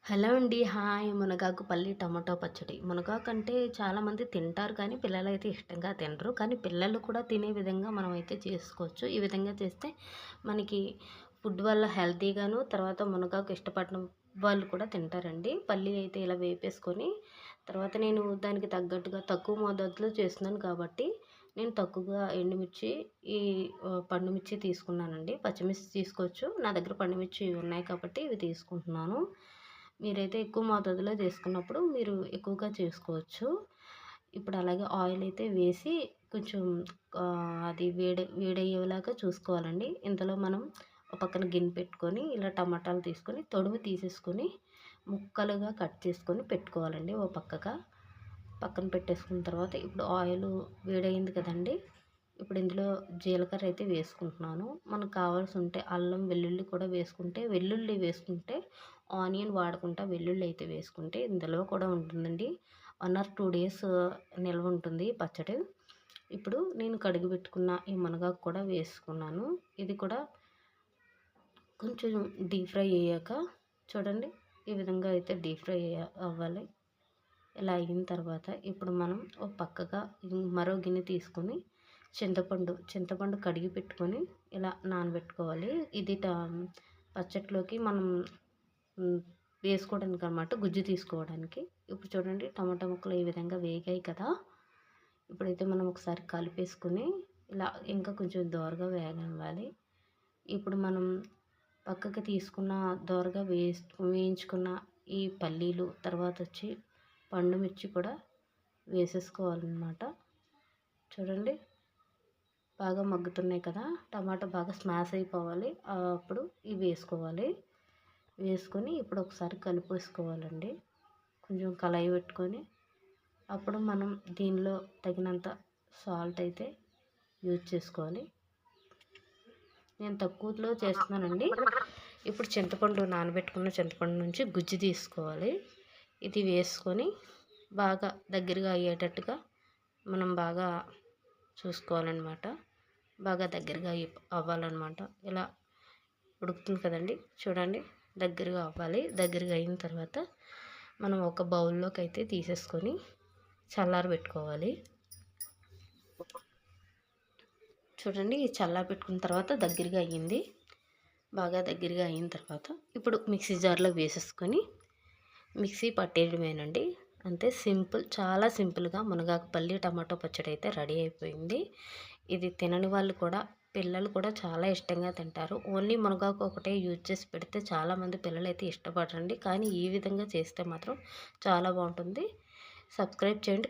Hello అండి. Hi. మునగాకు పల్లి టమాటో పచ్చడి. మునగాకు అంటే చాలామంది తింటారు కానీ పిల్లలైతే ఇష్టంగా తినరు. కానీ పిల్లలు కూడా తినే విధంగా మనమైతే చేసుకోవచ్చు. ఈ విధంగా చేస్తే మనకి ఫుడ్ వల్ల హెల్తీగాను, తర్వాత మునగాకు ఇష్టపడని వాళ్ళు కూడా తింటారండి. పల్లి అయితే ఇలా వేపేసుకొని, తర్వాత నేను దానికి తగ్గట్టుగా తక్కువ మోతాదులో చేస్తున్నాను కాబట్టి నేను తక్కువగా ఎండుమిర్చి, ఈ పండు మిర్చి తీసుకున్నానండి. పచ్చిమిర్చి తీసుకోవచ్చు. నా దగ్గర పండు మిర్చి ఉన్నాయి కాబట్టి ఇవి తీసుకుంటున్నాను. మీరైతే ఎక్కువ మోతాదులో చేసుకున్నప్పుడు మీరు ఎక్కువగా చేసుకోవచ్చు. ఇప్పుడు అలాగే ఆయిల్ అయితే వేసి కొంచెం అది వేడయ్యేలాగా చూసుకోవాలండి. ఇంతలో మనం ఒక పక్కన గిన్నె పెట్టుకొని ఇలా టమాటాలు తీసుకొని తొడుము తీసేసుకొని ముక్కలుగా కట్ చేసుకొని పెట్టుకోవాలండి ఓ పక్కగా. పక్కన పెట్టేసుకున్న తర్వాత ఇప్పుడు ఆయిల్ వేడయింది కదండి. ఇప్పుడు ఇందులో జీలకర్ర అయితే వేసుకుంటున్నాను. మనకు కావాల్సి ఉంటే అల్లం వెల్లుల్లి కూడా వేసుకుంటే, వెల్లుల్లి వేసుకుంటే ఆనియన్ వాడకుండా వెల్లుల్లి అయితే వేసుకుంటే ఇందులో కూడా ఉంటుందండి. 1 ఆర్ 2 డేస్ నిల్వ ఉంటుంది పచ్చడి. ఇప్పుడు నేను కడిగి పెట్టుకున్న ఈ మునగాకు కూడా వేసుకున్నాను. ఇది కూడా కొంచెం డీప్ ఫ్రై అయ్యాక చూడండి, ఈ విధంగా అయితే డీప్ ఫ్రై అవ్వాలి. ఇలా అయిన తర్వాత ఇప్పుడు మనం ఒక పక్కగా మరో గిన్నె తీసుకొని చింతపండు కడిగి పెట్టుకొని ఇలా నానబెట్టుకోవాలి. ఇది పచ్చట్లోకి మనం వేసుకోవడానికి అన్నమాట, గుజ్జు తీసుకోవడానికి. ఇప్పుడు చూడండి, టమాటా ముక్కలు ఈ విధంగా వేగాయి కదా. ఇప్పుడైతే మనం ఒకసారి కలిపేసుకుని ఇలా ఇంకా కొంచెం దోరగా వేగనివ్వాలి. ఇప్పుడు మనం పక్కకి తీసుకున్న దోరగా వేయించుకున్న ఈ పల్లీలు, తర్వాత వచ్చి పండు మిర్చి కూడా వేసేసుకోవాలన్నమాట. చూడండి, బాగా మగ్గుతున్నాయి కదా. టమాటా బాగా స్మాష్ అయిపోవాలి. అప్పుడు ఇవి వేసుకోవాలి. వేసుకొని ఇప్పుడు ఒకసారి కలిపేసుకోవాలండి. కొంచెం కళాయి పెట్టుకొని అప్పుడు మనం దీనిలో తగినంత సాల్ట్ అయితే యూజ్ చేసుకోవాలి. నేను తక్కువలో చేస్తున్నానండి. ఇప్పుడు నానబెట్టుకున్న చింతపండు నుంచి గుజ్జు తీసుకోవాలి. ఇది వేసుకొని బాగా దగ్గరగా అయ్యేటట్టుగా మనం బాగా చూసుకోవాలన్నమాట. బాగా దగ్గరగా అవ్వాలన్నమాట. ఇలా ఉడుకుతుంది కదండి, చూడండి, దగ్గరగా అవ్వాలి. దగ్గరగా అయిన తర్వాత మనం ఒక బౌల్లోకి అయితే తీసేసుకొని చల్లారబెట్టుకోవాలి. చూడండి, చల్లారబెట్టుకున్న తర్వాత దగ్గరగా అయ్యింది. బాగా దగ్గరగా అయిన తర్వాత ఇప్పుడు మిక్సీ జార్లో వేసేసుకొని మిక్సీ పట్టేయడమేనండి. అంతే, సింపుల్, చాలా సింపుల్గా మునగాకు పల్లి టమాటో పచ్చడి అయితే రెడీ అయిపోయింది. ఇది తినని వాళ్ళు కూడా, పిల్లలు కూడా చాలా ఇష్టంగా తింటారు. ఓన్లీ మునగాకు ఒకటే యూజ్ చేసి పెడితే చాలామంది పిల్లలు అయితే ఇష్టపడరండి. కానీ ఈ విధంగా చేస్తే మాత్రం చాలా బాగుంటుంది. సబ్స్క్రైబ్ చేయండి.